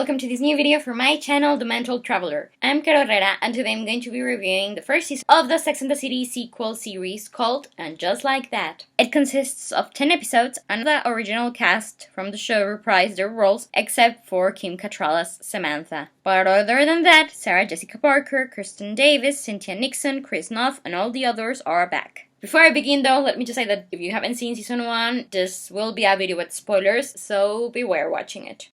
welcome to this new video for my channel, The Mental Traveler. I'm Caro Herrera, and today I'm going to be reviewing the first season of the Sex and the City sequel series called And Just Like That. It consists of 10 episodes, and the original cast from the show reprised their roles except for Kim Cattrall's Samantha. But other than that, Sarah Jessica Parker, Kirsten Davis, Cynthia Nixon, Chris Noth, and all the others are back. Before I begin though, let me just say that if you haven't seen season 1, this will be a video with spoilers, so beware watching it.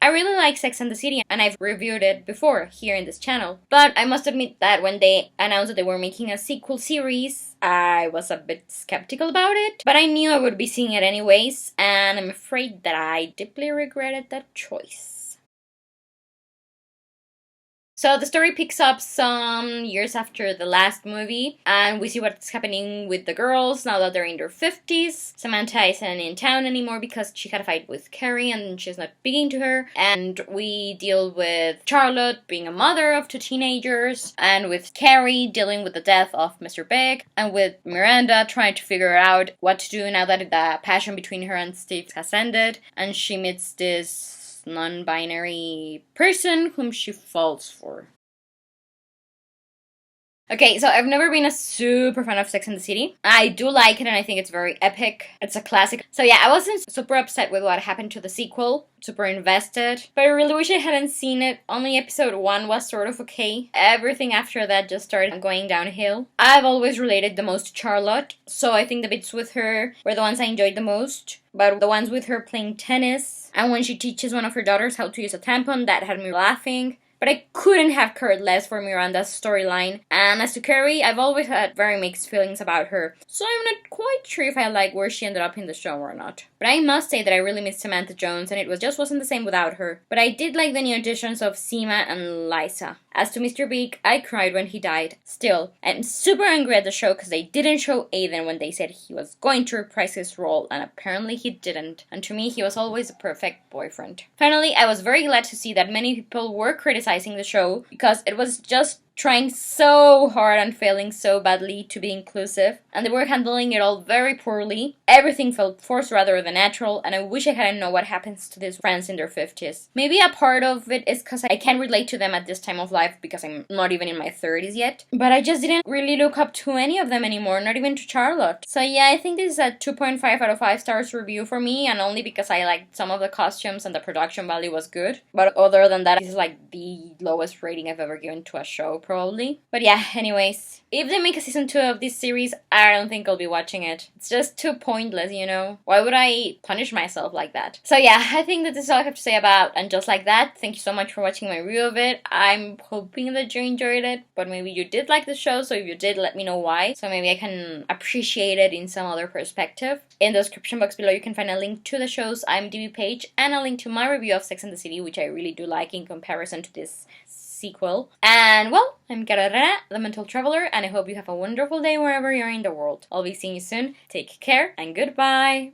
I really like Sex and the City, and I've reviewed it before here in this channel. But I must admit that when they announced that they were making a sequel series, I was a bit skeptical about it. But I knew I would be seeing it anyways, and I'm afraid that I deeply regretted that choice. So the story picks up some years after the last movie, and we see what's happening with the girls now that they're in their 50s. Samantha isn't in town anymore because she had a fight with Carrie and she's not speaking to her. And we deal with Charlotte being a mother of 2 teenagers, and with Carrie dealing with the death of Mr. Big, and with Miranda trying to figure out what to do now that the passion between her and Steve has ended, and she meets this non-binary person whom she falls for. Okay, so I've never been a super fan of Sex and the City. I do like it and I think it's very epic. It's a classic. So yeah, I wasn't super upset with what happened to the sequel. Super invested. But I really wish I hadn't seen it. Only episode 1 was sort of okay. Everything after that just started going downhill. I've always related the most to Charlotte. So I think the bits with her were the ones I enjoyed the most. But the ones with her playing tennis, and when she teaches one of her daughters how to use a tampon, that had me laughing. But I couldn't have cared less for Miranda's storyline. And as to Carrie, I've always had very mixed feelings about her, so I'm not quite sure if I like where she ended up in the show or not. But I must say that I really missed Samantha Jones, and it wasn't the same without her. But I did like the new additions of Seema and Liza. As to Mr. Big, I cried when he died. Still, I'm super angry at the show because they didn't show Aiden when they said he was going to reprise his role, and apparently he didn't. And to me, he was always a perfect boyfriend. Finally, I was very glad to see that many people were criticizing the show because it was just trying so hard and failing so badly to be inclusive, and they were handling it all very poorly. Everything felt forced rather than natural, and I wish I hadn't known what happens to these friends in their 50s. Maybe a part of it is because I can't relate to them at this time of life because I'm not even in my 30s yet, but I just didn't really look up to any of them anymore, not even to Charlotte. So yeah, I think this is a 2.5 out of 5 stars review for me, and only because I liked some of the costumes and the production value was good. But other than that, this is like the lowest rating I've ever given to a show, probably. But yeah, anyways, if they make a season 2 of this series, I don't think I'll be watching it. It's just too pointless, you know? Why would I punish myself like that? So yeah, I think that this is all I have to say about And Just Like That. Thank you so much for watching my review of it. I'm hoping that you enjoyed it, but maybe you did like the show, so if you did, let me know why. So maybe I can appreciate it in some other perspective. In the description box below, you can find a link to the show's IMDb page and a link to my review of Sex and the City, which I really do like in comparison to this sequel. And well, I'm Caro Herrera, the Mental Traveler, and I hope you have a wonderful day wherever you're in the world. I'll be seeing you soon. Take care and goodbye!